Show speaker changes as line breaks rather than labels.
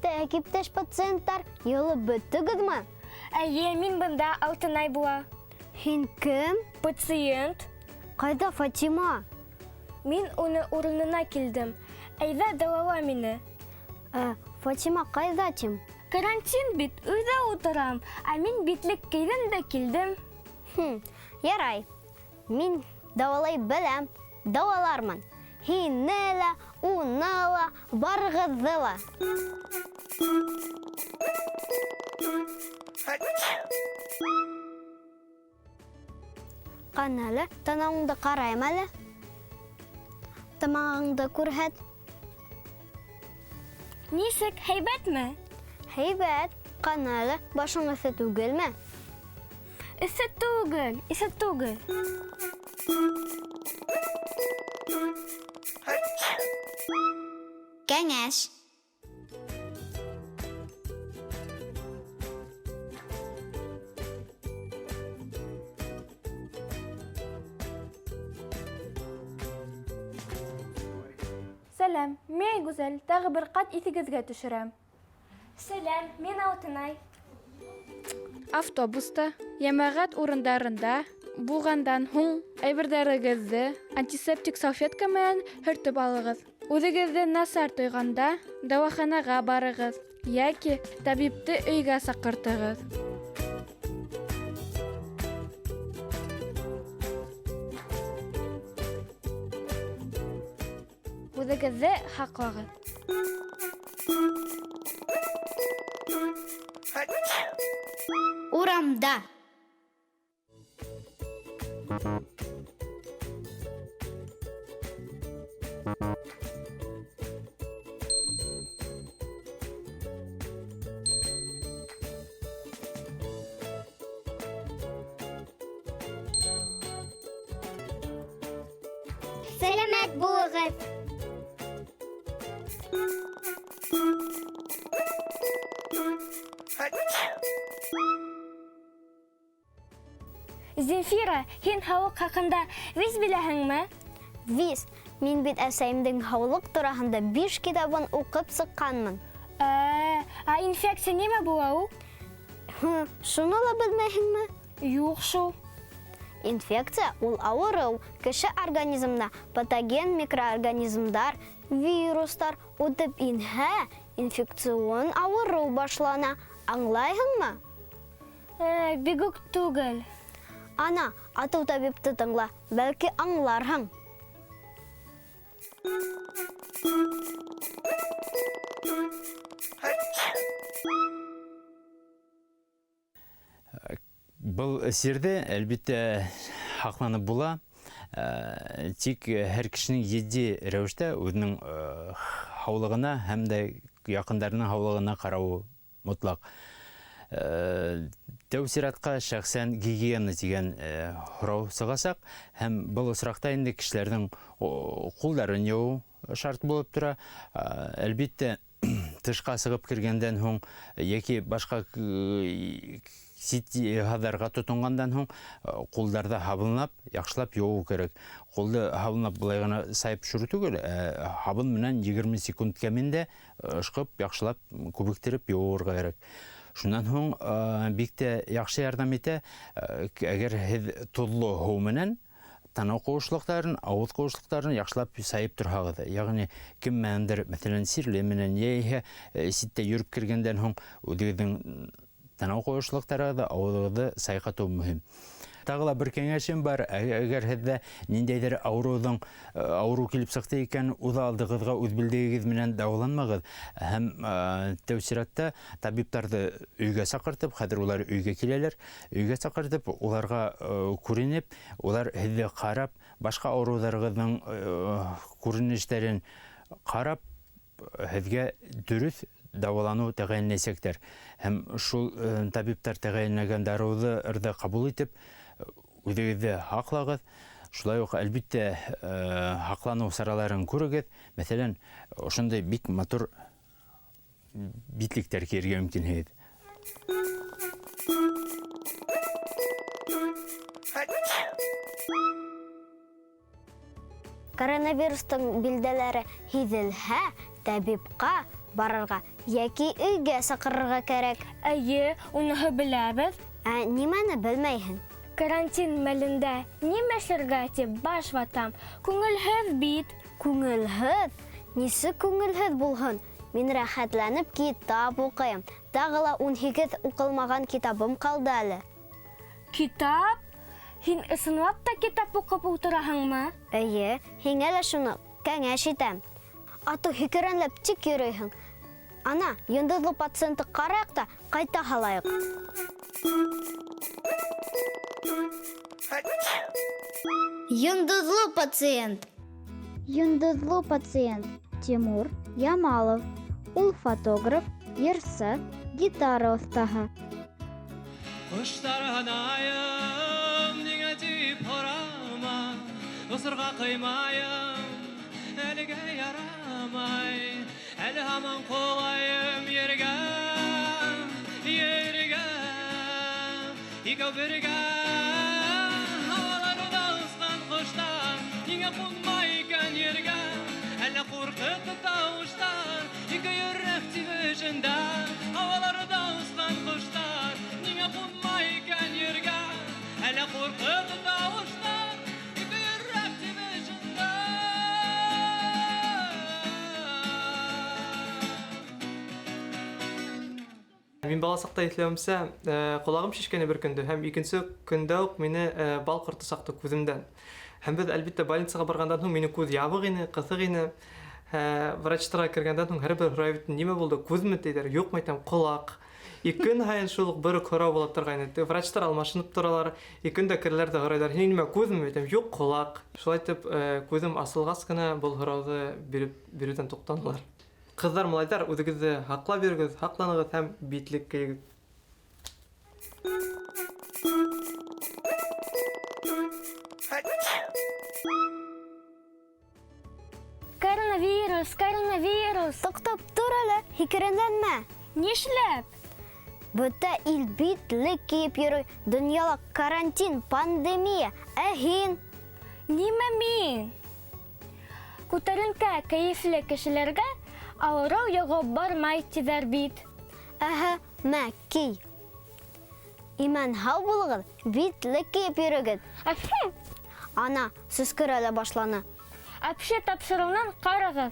Тәкиптәш пациенттар, йылы бөттігізмі?
Әйе, мин бында Алтынай була.
Һин кем?
Пациент.
Қайда Фатима?
Мин уны урынына килдем. Әйҙә дауала мине.
Фатима қайда тим?
Карантин бит, өйҙә утырам. Ә мин битлек кейҙем дә килдем.
Ярай. Мин дауалай беләм, дауалармын. Һине лә, уны ла, барығыҙҙы ла. Ҡанәле, танауыңды ҡарайым әле. Тамағыңды күрһәт.
Нисек, һәйбәтме?
Һәйбәт, ҡанәле, башың эҫе түгелме?
Эҫе түгел, эҫе түгел.
Кәңәш.
Сәләм, мен Гүзәл, тағы бір қат иҫегеҙгә төшөрәм.
Сәләм, мин Алтынай.
Автобуста, йәмәғәт урындарында булғандан һуң әйберҙәрегеҙҙе антисептик салфетка менән һөртөп алығыҙ. Үҙегеҙҙе насар тойғанда дауаханаға барығыҙ, йәки табипты өйгә саҡыртығыҙ. Үҙегеҙҙе һаҡлағыҙ.
Урамда. Сәләмәт булығыҙ.
Земфира, һин һауыҡ хаҡында вис беләһеңме?
Вис, мин бит әсәйемдең һаулыҡ тураһында 5 китабын уҡып сыҡҡанмын.
Инфекция нимә була ул?
Шуны ла белмәйһеңме?
Юҡ шул.
Инфекция ул ауырыу. Кеше организмына патоген микроорганизмдар, вирустар үтеп инһә, инфекцион ауырыу башлана. Аңлайһыңмы?
Бик үк түгел.
Ана, атыу табипты тыңла, бәлки аңларһың.
Был әсерде, әлбетте, һаҡланып була. Тик һәр кешенең етди рәүештә үҙенең һаулығына һәм дә яҡындарының һаулығына ҡарауы мотлаҡ. Тәү сиратҡа шәхсән гигиена тигән һорау сығасаҡ, һәм был осраҡта инде кешеләрҙең ҡулдарын йыуыу шарт булып тора. Әлбиттә, тышҡа сығып кергәндән һуң, йәки башҡа сит һаҙарға тотонғандан һуң, ҡулдарҙы һабынлап, яҡшылап йыуыу кәрәк. Ҡулды һабынлап былай ғына сайып төшөрөү түгел, һабын менән 20 секунд кәмендә ышҡып, яҡшылап, күбектереп йыуырға кәрәк. Шунан һуң бик тә яҡшы ярҙам итә, әгәр һеҙ тоҙло һыу менән танау ҡыуышлыҡтарын, ауыҙ ҡыуышлыҡтарын яҡшылап сайып торһағыҙ. Яғни, кем менәндер, мәҫәлән, сирле менән, йәиһә ситтә йөрөп кергәндән һуң үҙегеҙҙең танау ҡыуышлыҡтарығыҙҙы, ауыҙығыҙҙы сайҡатыу мөһим. Тағы ла бер кәңәшем бар, әгәр һеҙҙә ниндәйҙер ауырыу килеп сыҡты икән, үҙ алдығыҙға үҙ билдәгегеҙ менән дауаланмағыҙ. Һәм тәү сиратта табиптарҙы өйгә саҡыртып, хәҙер улар өйгә киләләр, өйгә саҡыртып, уларға күренеп, улар һеҙҙе ҡарап, башҡа ауырыуҙарығыҙҙың күренештәрен ҡарап, һеҙгә дөрөҫ дауаланыу тәғәйенләйәсәктәр. Һәм шул табиптар тәғәйенләгән дарыуҙы ҡабул итеп, үҙегеҙҙе һаҡлағыҙ. Шулай уҡ, әлбиттә, һаҡланыу сараларын күрегеҙ. Мәҫәлән, ошондай бик матур битлектәр кейергә мөмкинһегеҙ.
Коронавирустың билдәләре һизелһә, табибка барырга яки өйгә сакырырга кәрәк.
Әйе, уныһы беләбез.
Ә нимәне белмәйһең?
Карантин мәлендә нимә эшләргә тип баш ватам. Күңелһеҙ бит.
Күңелһеҙ? Нисек күңелһеҙ булһын? Мин рәхәтләнеп китап укыйм. Тағы ла 18 укылмаган китабым калды әле.
Китап? Һин ысынлап та китап укып ултыраһыңмы?
Әйе, һиңә лә шуны кәңәш итәм. Аты һикерәнләп тик йөрөйһең. Ана, йондоҙлы пациентты ҡарайыҡ та ҡайта һалайыҡ. Йондоҙлы пациент. Йондоҙлы пациент Тимур Ямалов. Ул фотограф, йырсы, гитара оҫтаһы.
Құштар ғанайым, неңе тип ұрама, ұсырға қоймайым, әліге ярамай, әлі хаман қолайым ерге, ерге, икәу бірге, хавалары дауысқан құштар, неңе қонмай икән ерге, әлі қорқықты тауыштар, икі йөрәк тибешінде, хавалары дауысқан құштар, неңе қонмай икән ерге, әлі қорқықты тауыштар, икі йөрәк тибешінде.
Мин бала сакта иҫләүемсә, ҡолағым шешкәне бер көндө һәм икенсе көндә үк мине бал ҡорто саҡты күҙемдән. Һәм беҙ әлбиттә больницаға барғандан һуң мине күҙ ябыҡ ине, ҡыҫыҡ ине. Врачтарға кергәндән һуң һәр бер һорай бит, нимә булды? Күҙме тиҙәр? Юҡмы әйтәм, ҡолаҡ. Көн һайын шул уҡ бер үк һорау була торғайны. Врачтар алмашынып торалар. Көн дә керәләр дә һорайҙар. Һин нимә күҙме? Әйтәм, юҡ, ҡолаҡ. Шулай итеп, күҙем асылғас кына был һорауҙы биреүҙән туҡтанылар. Ҡыҙҙар, малайҙар, үҙегеҙҙе һаҡлап йөрөгөҙ, һаҡланығыҙ һәм битлек кейегеҙ.
Коронавирус, коронавирус.
Туҡтап тор әле, һикерәнләнмә.
Нишләп?
Бөтә ил битлек кейеп йөрөй. Донъяла карантин, пандемия. Ә һин?
Нимә мин? Күтәренкә кәйефле кешеләргә ауырыу йоғоп бармай тиҙәр бит.
Әһә, мә, кей. Имән һау булығыҙ, битлек кейеп йөрөгөҙ.
Әфһе,
Ана, сөскөрә лә башланы.
әпше тапшырыуынан ҡарағыҙ.